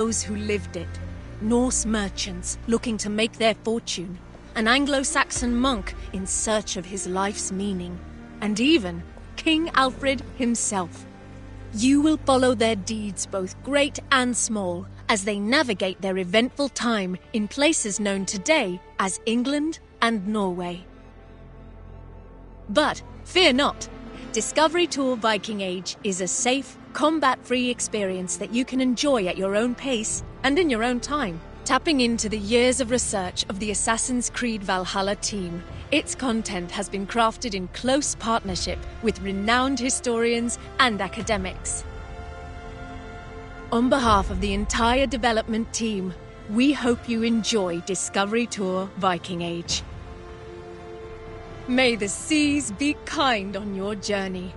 those who lived it, Norse merchants looking to make their fortune, an Anglo-Saxon monk in search of his life's meaning, and even King Alfred himself. You will follow their deeds, both great and small, as they navigate their eventful time in places known today as England and Norway. But fear not. Discovery Tour Viking Age is a safe, combat-free experience that you can enjoy at your own pace and in your own time. Tapping into the years of research of the Assassin's Creed Valhalla team, its content has been crafted in close partnership with renowned historians and academics. On behalf of the entire development team, we hope you enjoy Discovery Tour Viking Age. May the seas be kind on your journey.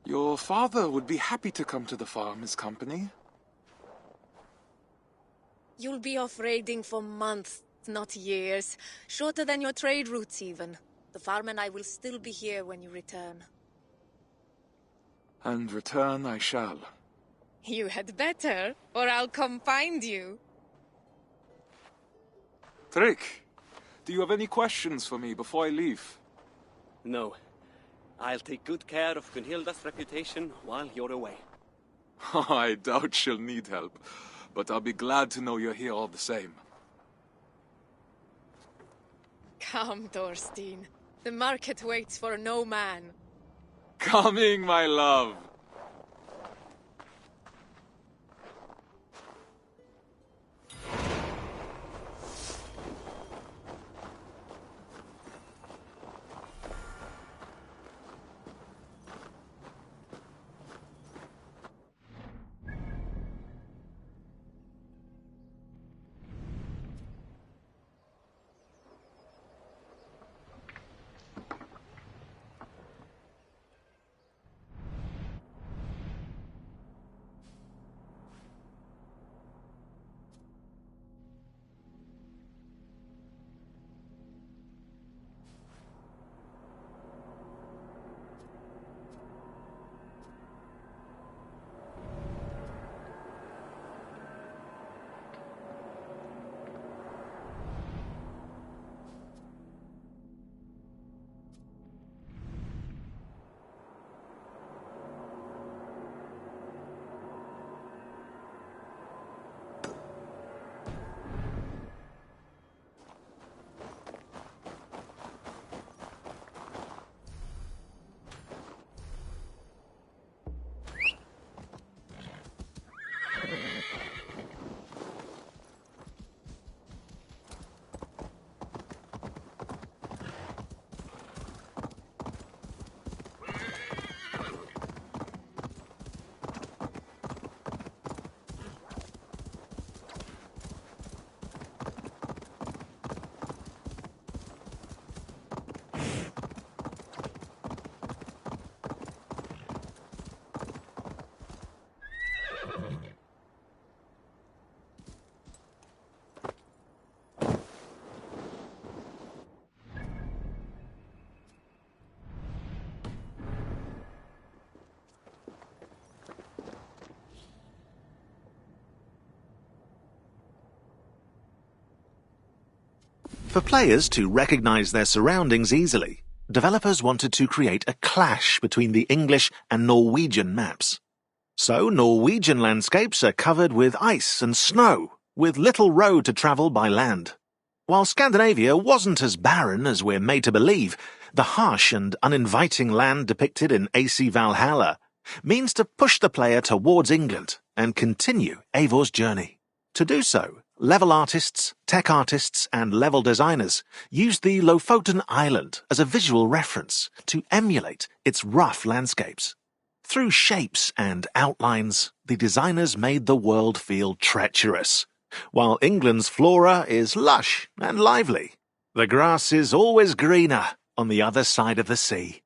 Your father would be happy to come to the farm as company. You'll be off raiding for months, not years. Shorter than your trade routes, even. The farm and I will still be here when you return. And return I shall. You had better, or I'll come find you. Trick, do you have any questions for me before I leave? No. I'll take good care of Gunhilda's reputation while you're away. I doubt she'll need help, but I'll be glad to know you're here all the same. Come, Thorstein. The market waits for no man. Coming, my love! For players to recognize their surroundings easily, developers wanted to create a clash between the English and Norwegian maps. So Norwegian landscapes are covered with ice and snow, with little road to travel by land. While Scandinavia wasn't as barren as we're made to believe, the harsh and uninviting land depicted in AC Valhalla means to push the player towards England and continue Eivor's journey. To do so, level artists, tech artists, and level designers used the Lofoten Island as a visual reference to emulate its rough landscapes. Through shapes and outlines, the designers made the world feel treacherous, while England's flora is lush and lively. The grass is always greener on the other side of the sea.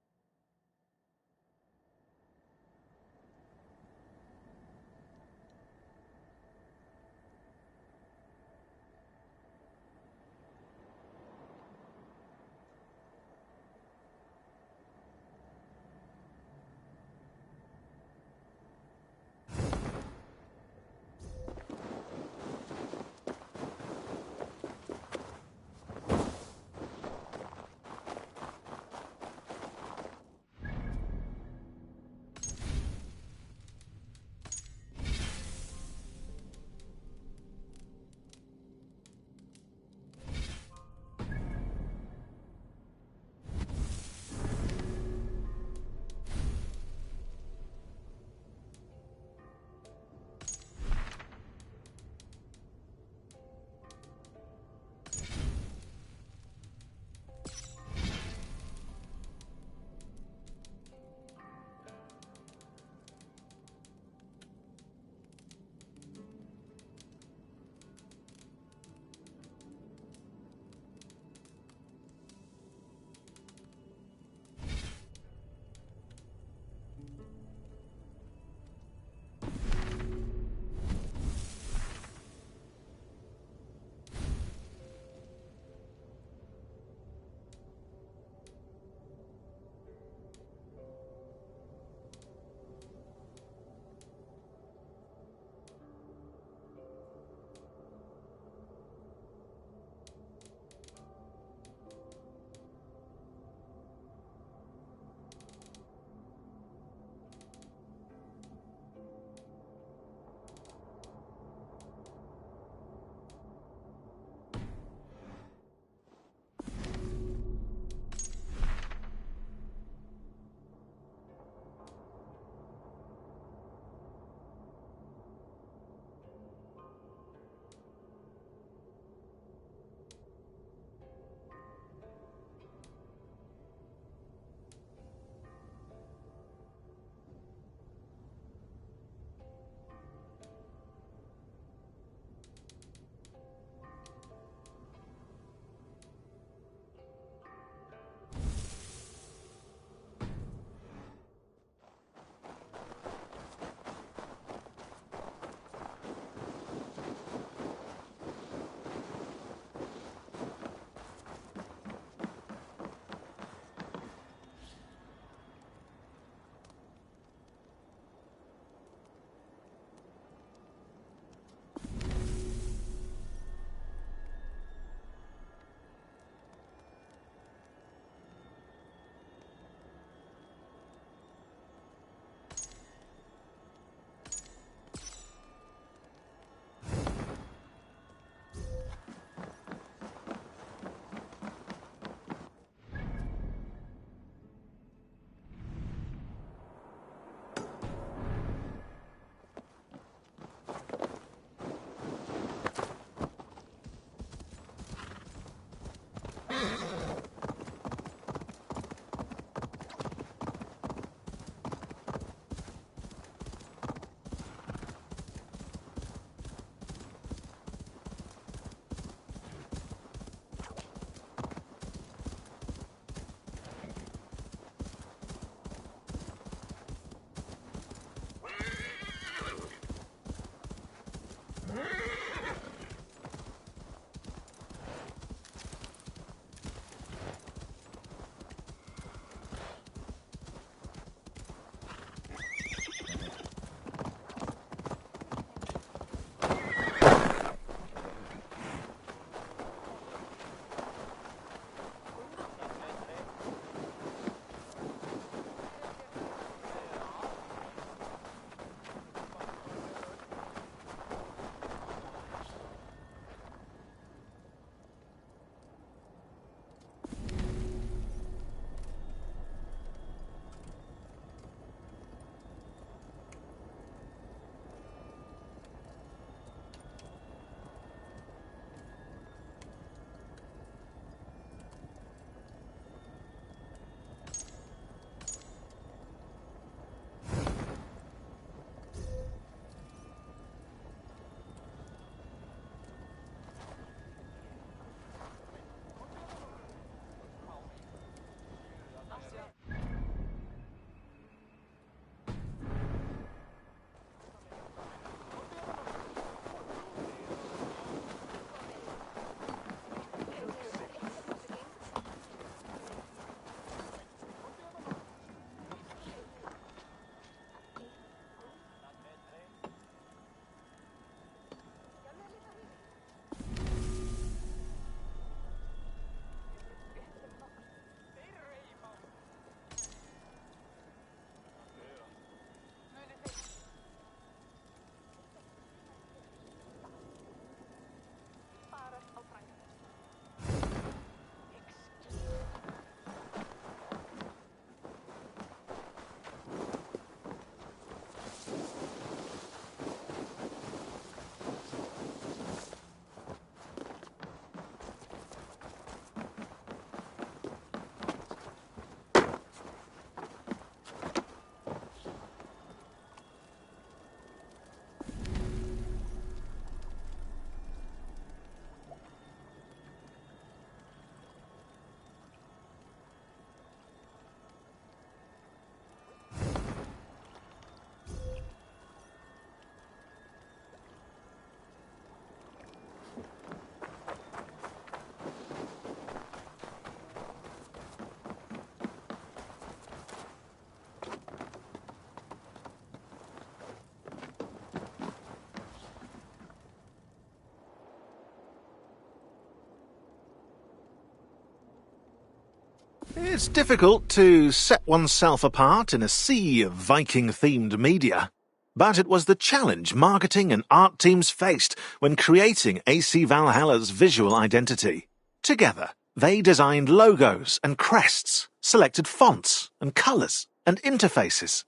It's difficult to set oneself apart in a sea of Viking-themed media, but it was the challenge marketing and art teams faced when creating AC Valhalla's visual identity. Together, they designed logos and crests, selected fonts and colours and interfaces.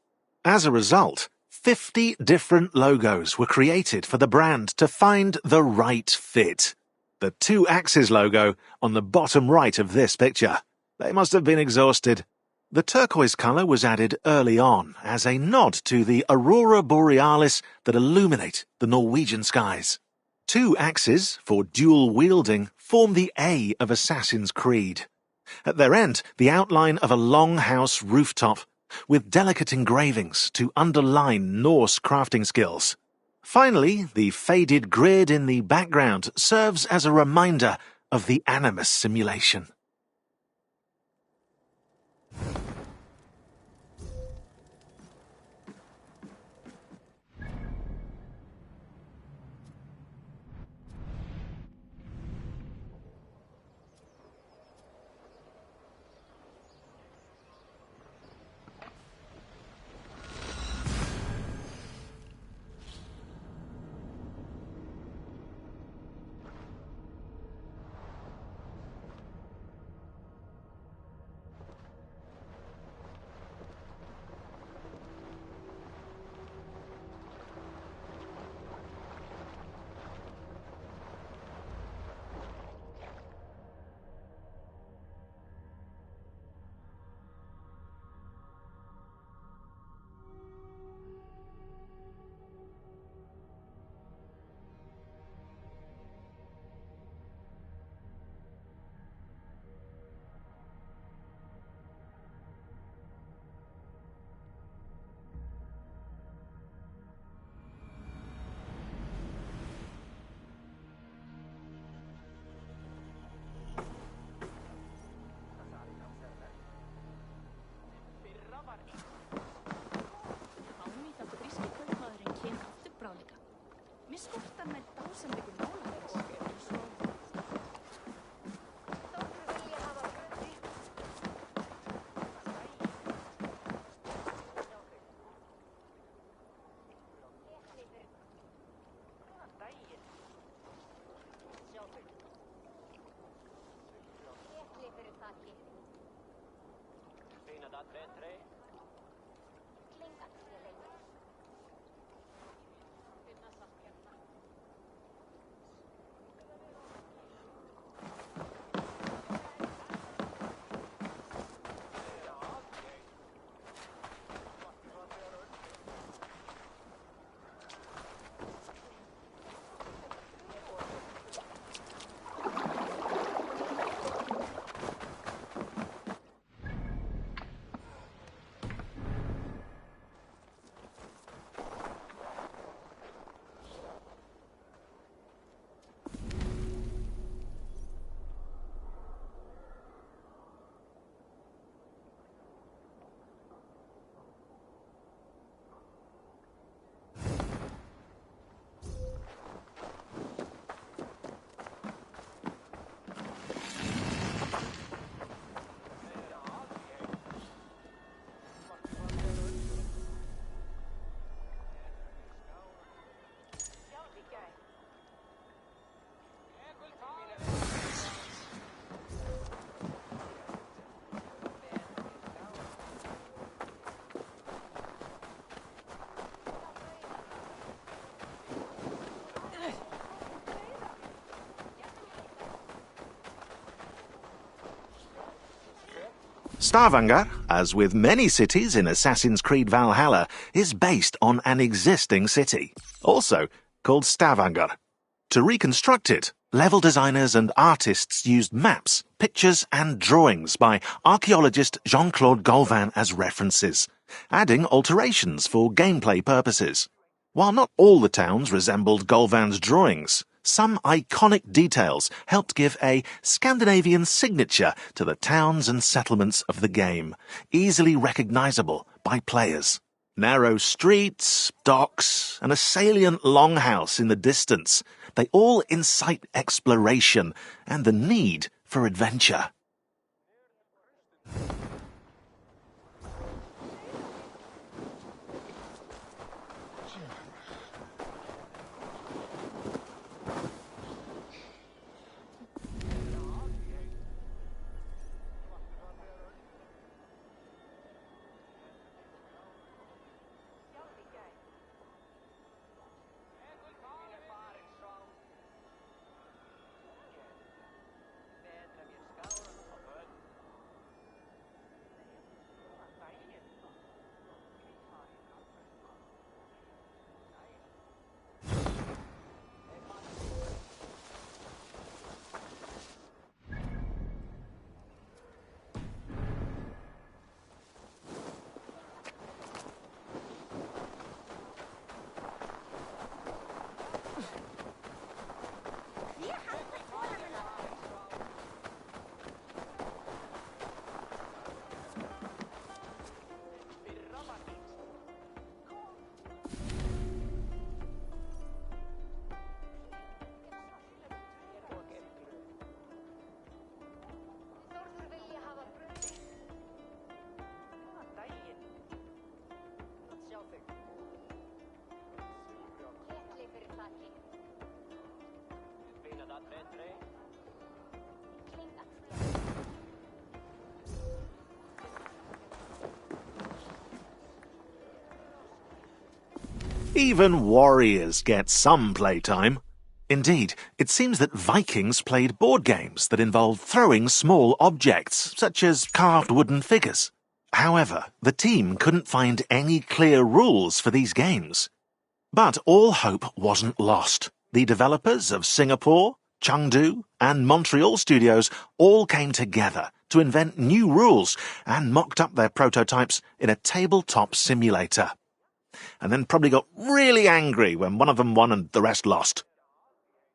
As a result, 50 different logos were created for the brand to find the right fit. The 2 axes logo on the bottom right of this picture. They must have been exhausted. The turquoise colour was added early on as a nod to the aurora borealis that illuminate the Norwegian skies. 2 axes, for dual wielding, form the A of Assassin's Creed. At their end, the outline of a longhouse rooftop, with delicate engravings to underline Norse crafting skills. Finally, the faded grid in the background serves as a reminder of the Animus simulation. Stavanger, as with many cities in Assassin's Creed Valhalla, is based on an existing city, also called Stavanger. To reconstruct it, level designers and artists used maps, pictures and drawings by archaeologist Jean-Claude Golvin as references, adding alterations for gameplay purposes. While not all the towns resembled Golvin's drawings, some iconic details helped give a Scandinavian signature to the towns and settlements of the game, easily recognizable by players. Narrow streets, docks, and a salient longhouse in the distance, they all incite exploration and the need for adventure. Even warriors get some playtime. Indeed, it seems that Vikings played board games that involved throwing small objects, such as carved wooden figures. However, the team couldn't find any clear rules for these games. But all hope wasn't lost. The developers of Singapore, Chengdu, and Montreal studios all came together to invent new rules and mocked up their prototypes in a tabletop simulator. And then probably got really angry when one of them won and the rest lost.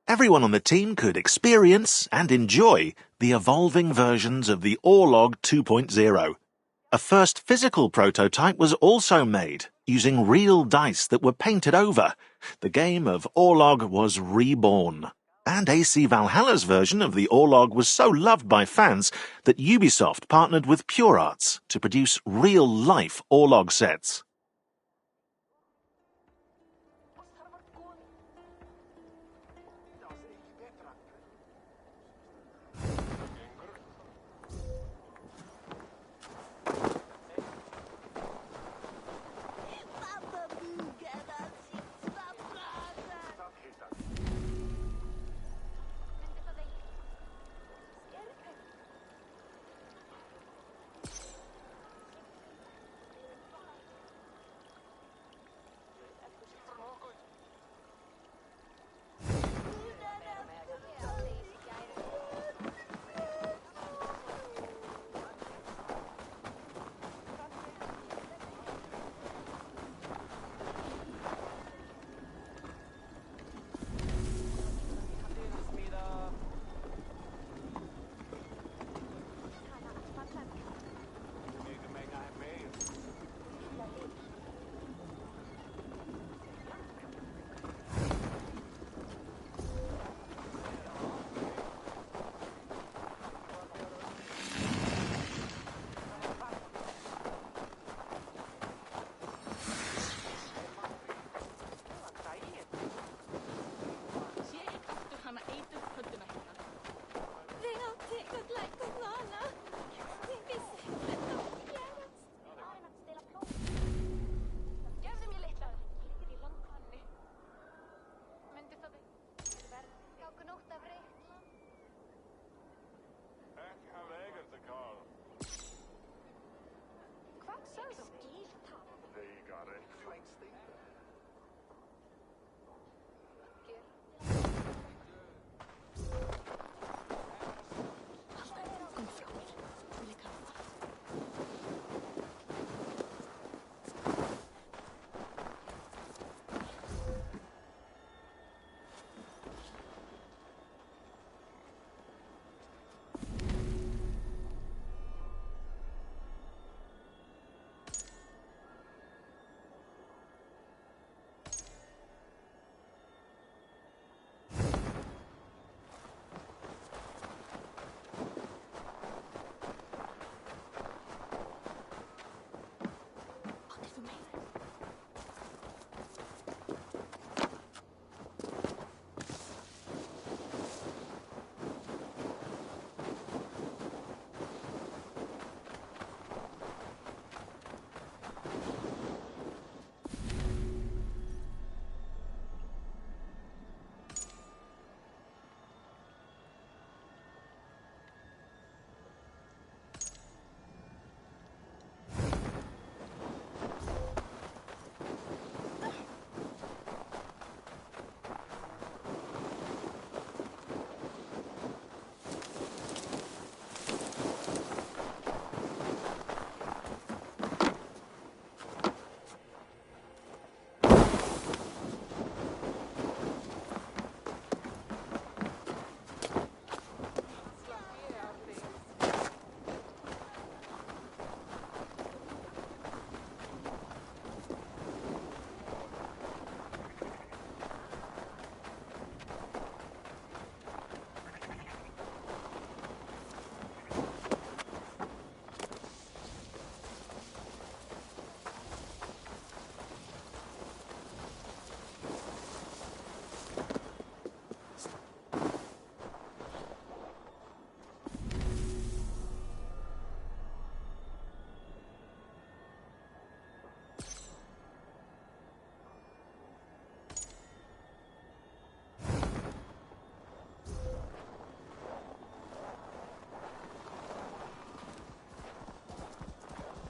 Everyone on the team could experience and enjoy the evolving versions of the Orlog 2.0. A first physical prototype was also made, using real dice that were painted over. The game of Orlog was reborn. And AC Valhalla's version of the Orlog was so loved by fans that Ubisoft partnered with Pure Arts to produce real-life Orlog sets.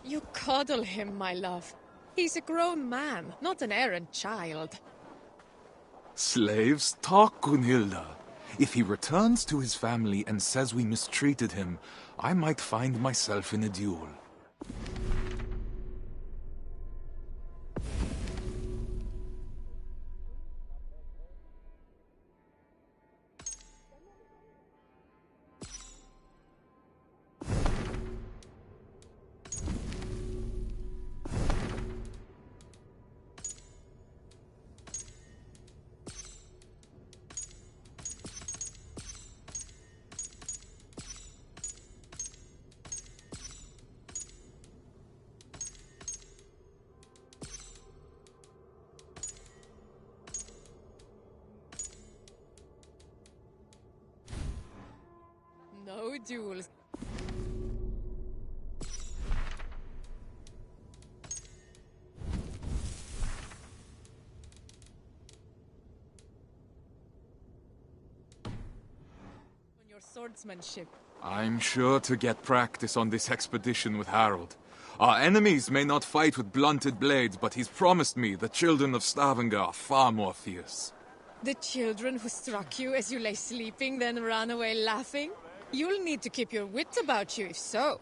You coddle him, my love. He's a grown man, not an errant child. Slaves talk, Gunhilda. If he returns to his family and says we mistreated him, I might find myself in a duel. No duels. On your swordsmanship. I'm sure to get practice on this expedition with Harold. Our enemies may not fight with blunted blades, but he's promised me the children of Stavanger are far more fierce. The children who struck you as you lay sleeping, then ran away laughing? You'll need to keep your wits about you, if so.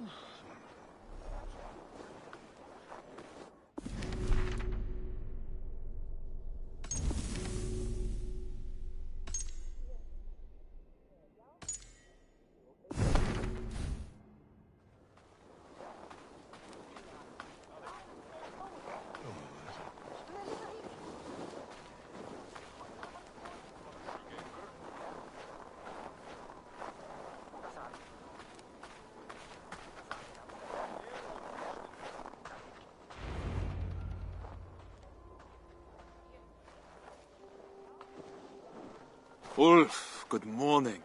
Ulf, good morning.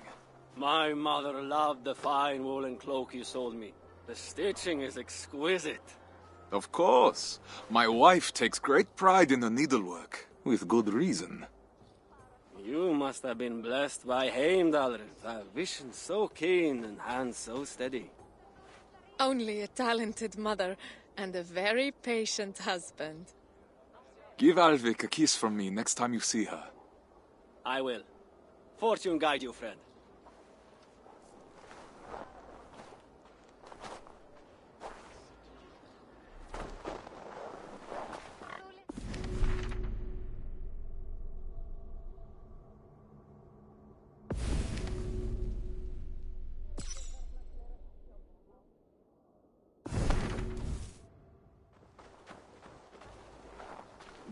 My mother loved the fine woolen cloak you sold me. The stitching is exquisite. Of course. My wife takes great pride in her needlework, with good reason. You must have been blessed by Heimdallr, a vision so keen and hands so steady. Only a talented mother and a very patient husband. Give Alvik a kiss from me next time you see her. I will. Fortune guide you, friend.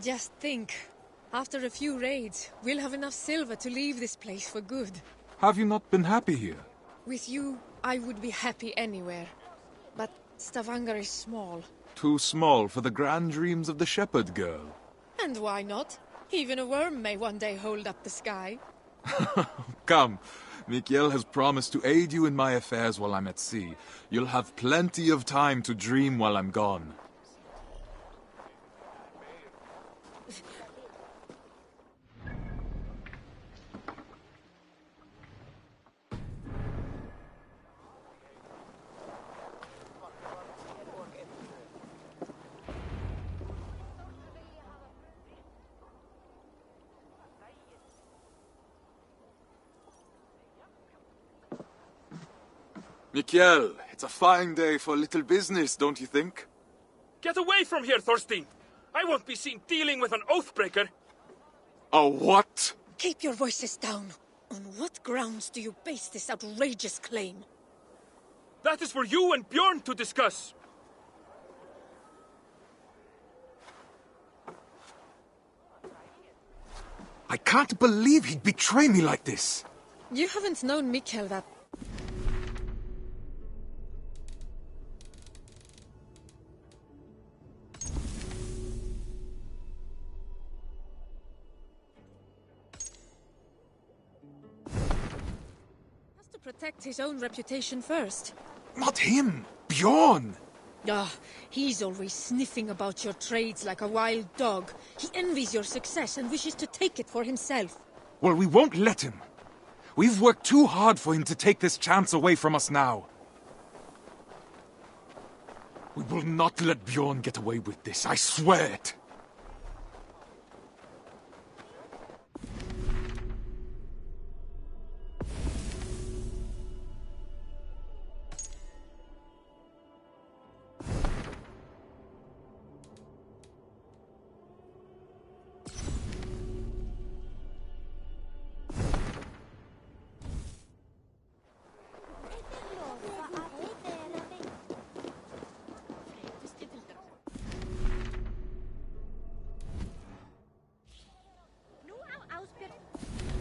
Just think. After a few raids, we'll have enough silver to leave this place for good. Have you not been happy here? With you, I would be happy anywhere. But Stavanger is small. Too small for the grand dreams of the shepherd girl. And why not? Even a worm may one day hold up the sky. Come, Mikhail has promised to aid you in my affairs while I'm at sea. You'll have plenty of time to dream while I'm gone. Mikhail, it's a fine day for a little business, don't you think? Get away from here, Thorstein! I won't be seen dealing with an oathbreaker! A what? Keep your voices down. On what grounds do you base this outrageous claim? That is for you and Bjorn to discuss! I can't believe he'd betray me like this! You haven't known Mikhail that... has to protect his own reputation first. Not him! Bjorn! Ah, he's always sniffing about your trades like a wild dog. He envies your success and wishes to take it for himself. Well, we won't let him. We've worked too hard for him to take this chance away from us now. We will not let Bjorn get away with this, I swear it!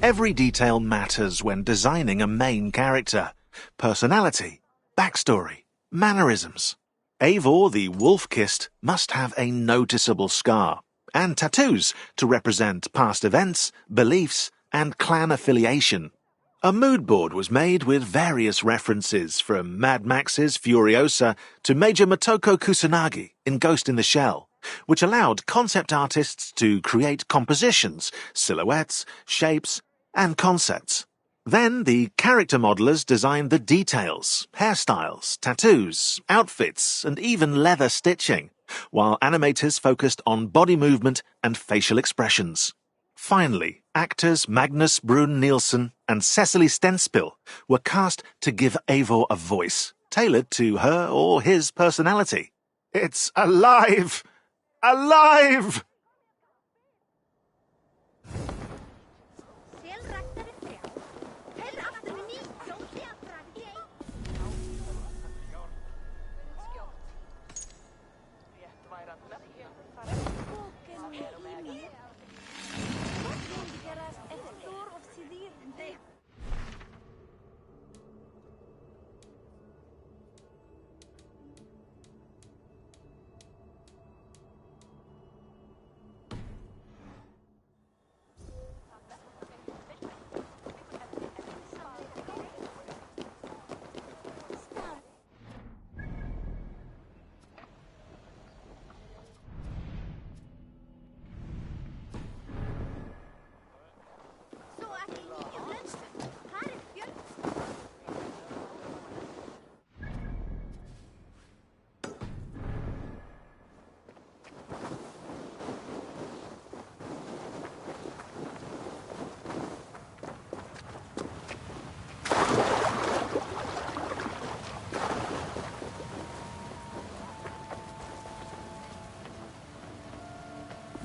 Every detail matters when designing a main character. Personality, backstory, mannerisms. Eivor the wolf-kissed must have a noticeable scar, and tattoos to represent past events, beliefs, and clan affiliation. A mood board was made with various references from Mad Max's Furiosa to Major Motoko Kusanagi in Ghost in the Shell, which allowed concept artists to create compositions, silhouettes, shapes, and concepts. Then the character modelers designed the details, hairstyles, tattoos, outfits, and even leather stitching, while animators focused on body movement and facial expressions. Finally, actors Magnus Brun Nielsen and Cecily Stenspill were cast to give Eivor a voice, tailored to her or his personality. It's alive! Alive!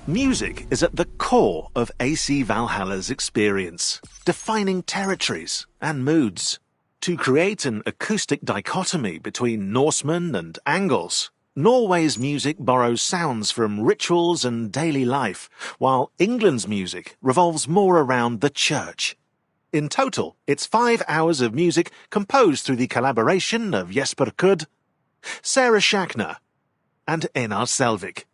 Music is at the core of AC Valhalla's experience, defining territories and moods. To create an acoustic dichotomy between Norsemen and Angles, Norway's music borrows sounds from rituals and daily life, while England's music revolves more around the church. In total, it's 5 hours of music composed through the collaboration of Jesper Kudd, Sarah Schachner, and Einar Selvik.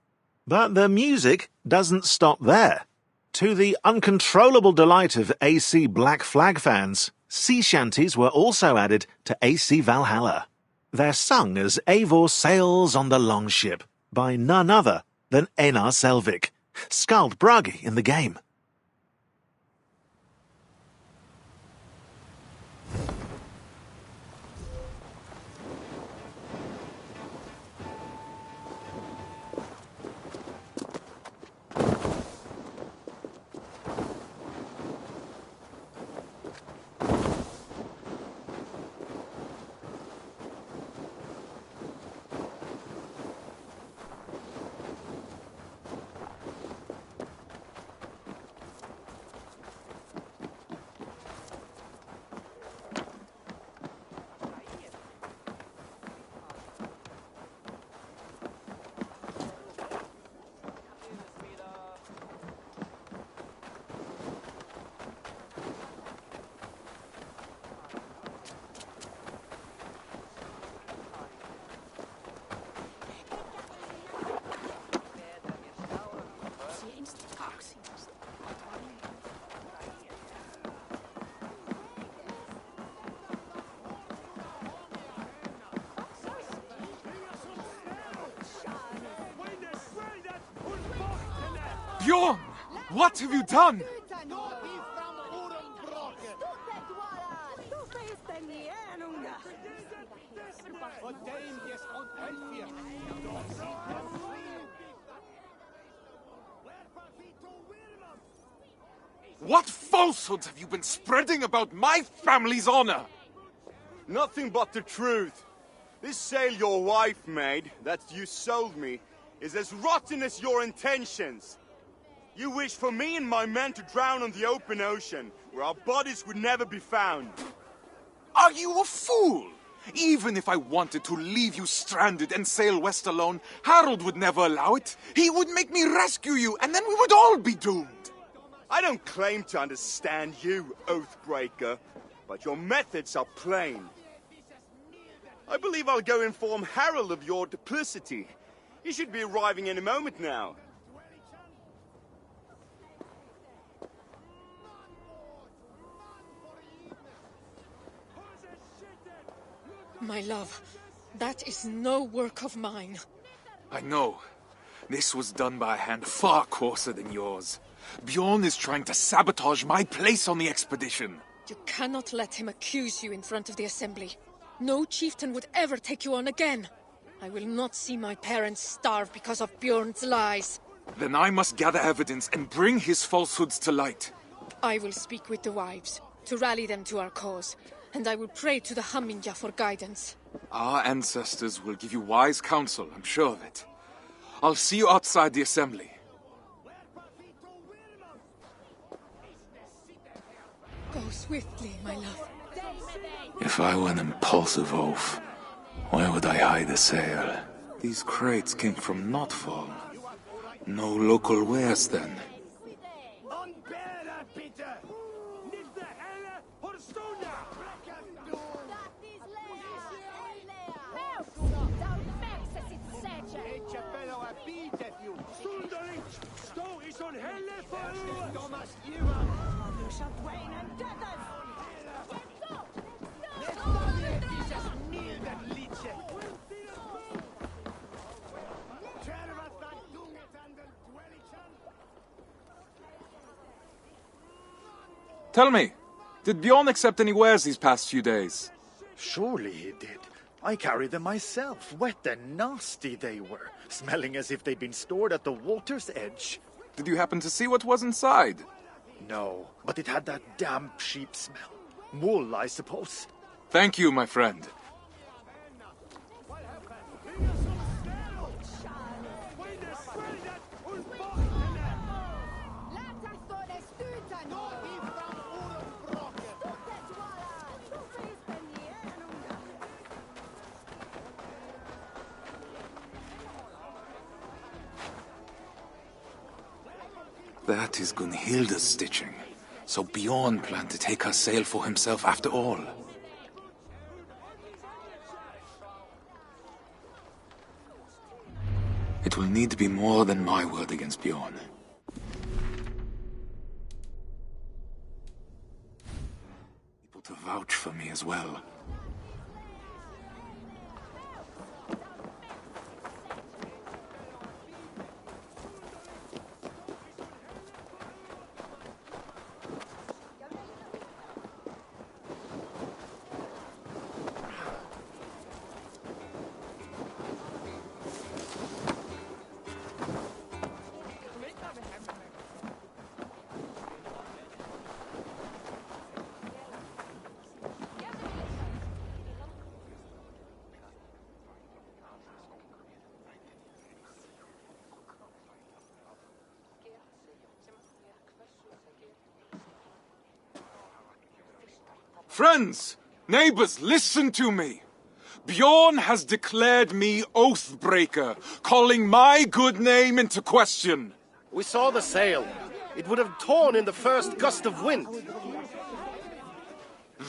But the music doesn't stop there. To the uncontrollable delight of AC Black Flag fans, sea shanties were also added to AC Valhalla. They're sung as Eivor sails on the longship by none other than Einar Selvik, Skald Bragi in the game. Bjorn! What have you done? What falsehoods have you been spreading about my family's honor? Nothing but the truth. This sail your wife made, that you sold me, is as rotten as your intentions. You wish for me and my men to drown on the open ocean, where our bodies would never be found. Are you a fool? Even if I wanted to leave you stranded and sail west alone, Harold would never allow it. He would make me rescue you, and then we would all be doomed. I don't claim to understand you, Oathbreaker, but your methods are plain. I believe I'll go inform Harold of your duplicity. He should be arriving any moment now. My love, that is no work of mine. I know. This was done by a hand far coarser than yours. Bjorn is trying to sabotage my place on the expedition. You cannot let him accuse you in front of the assembly. No chieftain would ever take you on again. I will not see my parents starve because of Bjorn's lies. Then I must gather evidence and bring his falsehoods to light. I will speak with the wives, to rally them to our cause, and I will pray to the Haminja for guidance. Our ancestors will give you wise counsel, I'm sure of it. I'll see you outside the assembly. Go swiftly, my love. If I were an impulsive oaf, where would I hide the sail? These crates came from Notfall. No local wares, then. Tell me, did Bjorn accept any wares these past few days? Surely he did. I carried them myself. Wet and nasty they were, smelling as if they'd been stored at the water's edge. Did you happen to see what was inside? No, but it had that damp sheep smell. Wool, I suppose. Thank you, my friend. That is Gunhilda's stitching. So Bjorn planned to take her sail for himself after all. It will need to be more than my word against Bjorn. People to vouch for me as well. Friends, neighbors, listen to me. Bjorn has declared me Oathbreaker, calling my good name into question. We saw the sail. It would have torn in the first gust of wind.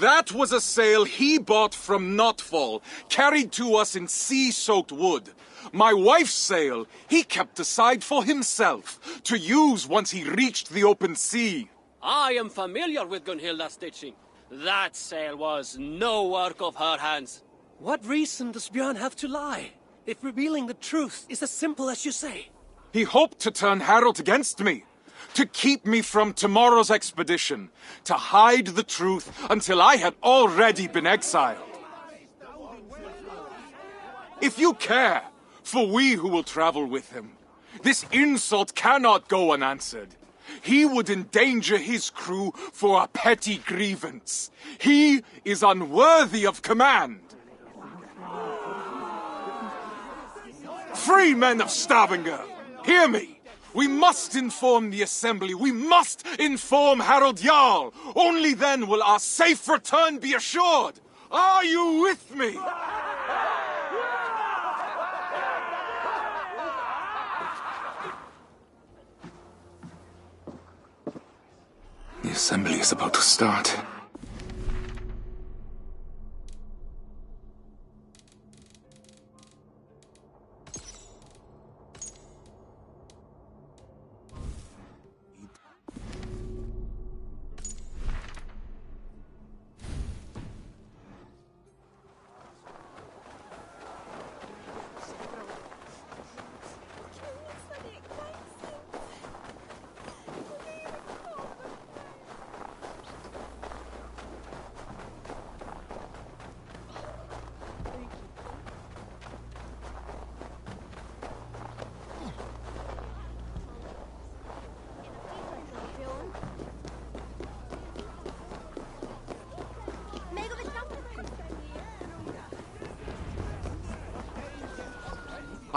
That was a sail he bought from Notfall, carried to us in sea-soaked wood. My wife's sail he kept aside for himself, to use once he reached the open sea. I am familiar with Gunhilda's stitching. That sail was no work of her hands. What reason does Bjorn have to lie, if revealing the truth is as simple as you say? He hoped to turn Harold against me, to keep me from tomorrow's expedition, to hide the truth until I had already been exiled. If you care for we who will travel with him, this insult cannot go unanswered. He would endanger his crew for a petty grievance. He is unworthy of command. Free men of Stavanger, hear me. We must inform the assembly. We must inform Harold Jarl. Only then will our safe return be assured. Are you with me? The assembly is about to start.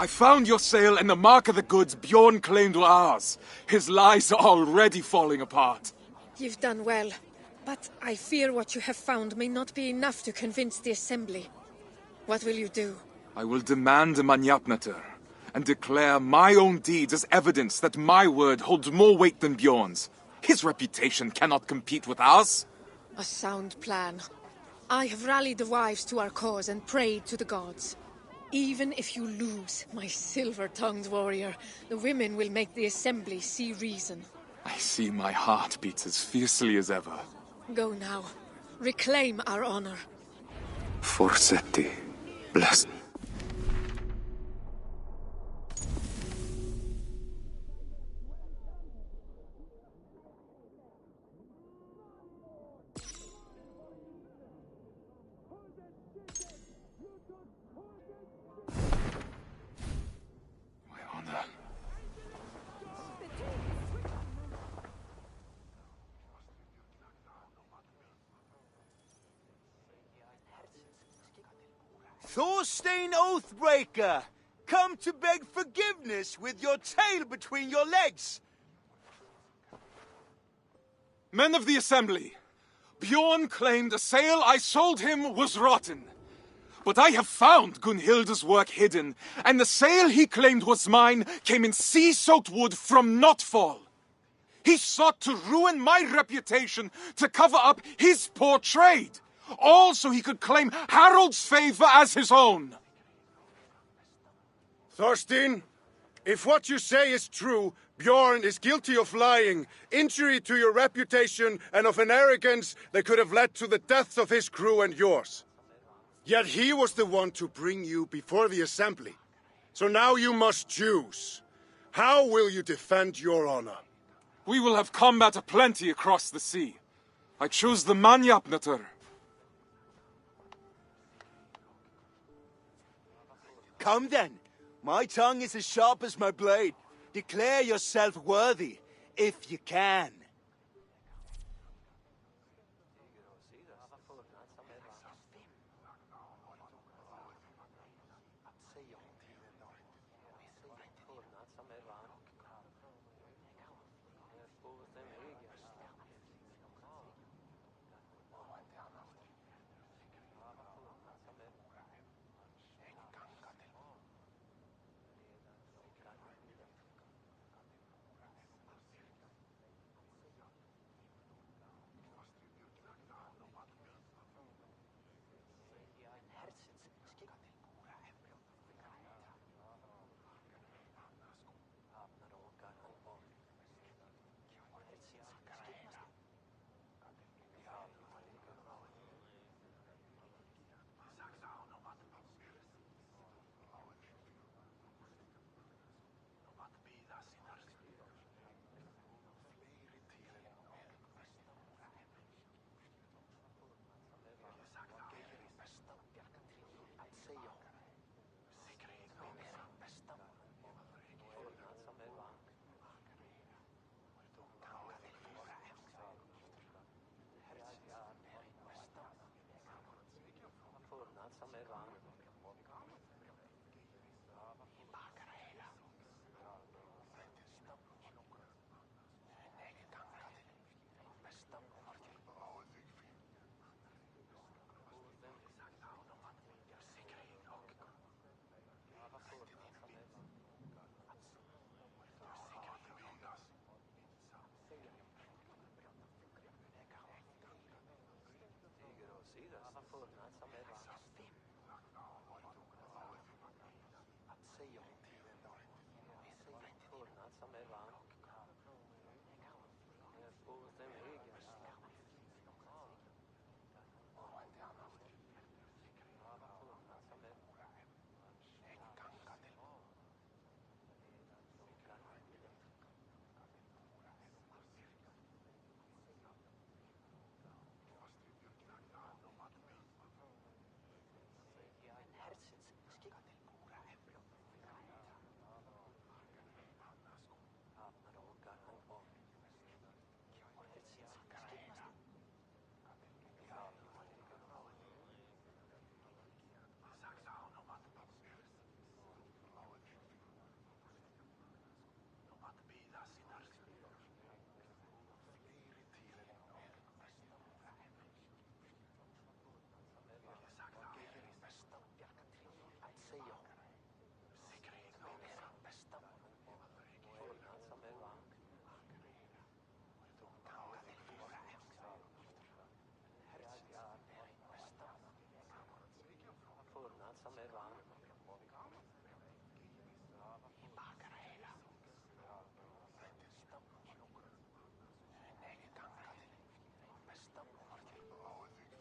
I found your sail and the mark of the goods Bjorn claimed were ours. His lies are already falling apart. You've done well, but I fear what you have found may not be enough to convince the assembly. What will you do? I will demand a Manyapnater and declare my own deeds as evidence that my word holds more weight than Bjorn's. His reputation cannot compete with ours. A sound plan. I have rallied the wives to our cause and prayed to the gods. Even if you lose, my silver-tongued warrior, the women will make the assembly see reason. I see my heart beats as fiercely as ever. Go now. Reclaim our honor. Forsetti, blessed. Thorstein Oathbreaker! Come to beg forgiveness with your tail between your legs! Men of the assembly, Bjorn claimed a sail I sold him was rotten. But I have found Gunhilda's work hidden, and the sail he claimed was mine came in sea-soaked wood from Notfall. He sought to ruin my reputation to cover up his poor trade. All so he could claim Harold's favor as his own. Thorstein, if what you say is true, Bjorn is guilty of lying, injury to your reputation, and of an arrogance that could have led to the deaths of his crew and yours. Yet he was the one to bring you before the assembly. So now you must choose. How will you defend your honor? We will have combat aplenty across the sea. I choose the Manyapnater. Come then. My tongue is as sharp as my blade. Declare yourself worthy, if you can.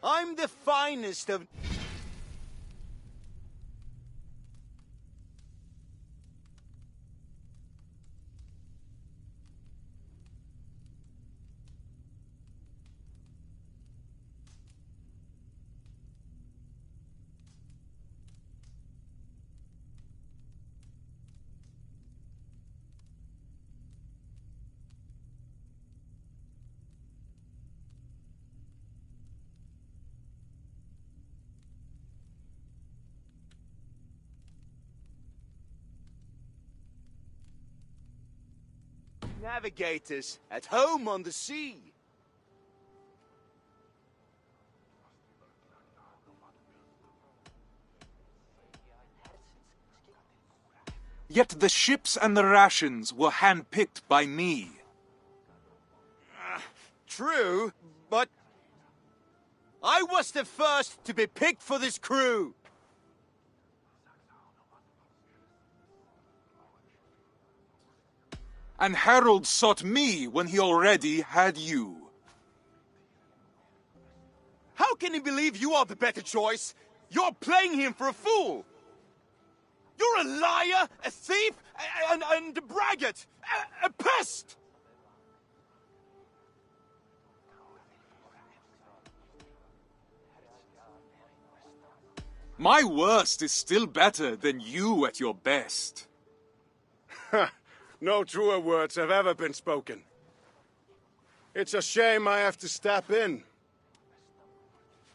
I'm the finest of... navigators at home on the sea. Yet the ships and the rations were handpicked by me. True, but I was the first to be picked for this crew. And Harold sought me when he already had you. How can he believe you are the better choice? You're playing him for a fool. You're a liar, a thief, and a braggart, a pest! My worst is still better than you at your best. No truer words have ever been spoken. It's a shame I have to step in.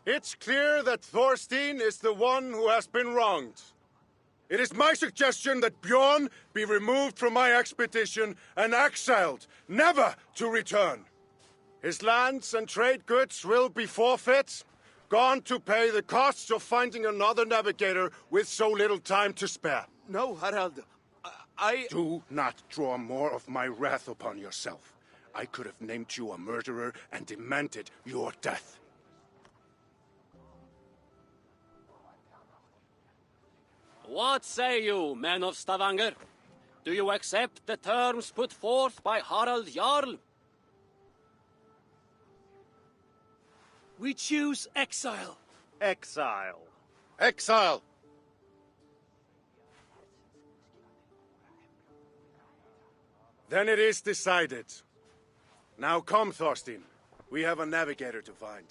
It's clear that Thorstein is the one who has been wronged. It is my suggestion that Bjorn be removed from my expedition and exiled, never to return. His lands and trade goods will be forfeit, gone to pay the costs of finding another navigator with so little time to spare. No, Harald. Do not draw more of my wrath upon yourself. I could have named you a murderer and demanded your death. What say you, men of Stavanger? Do you accept the terms put forth by Harald Jarl? We choose exile. Exile. Exile! Then it is decided. Now come, Thorstein. We have a navigator to find.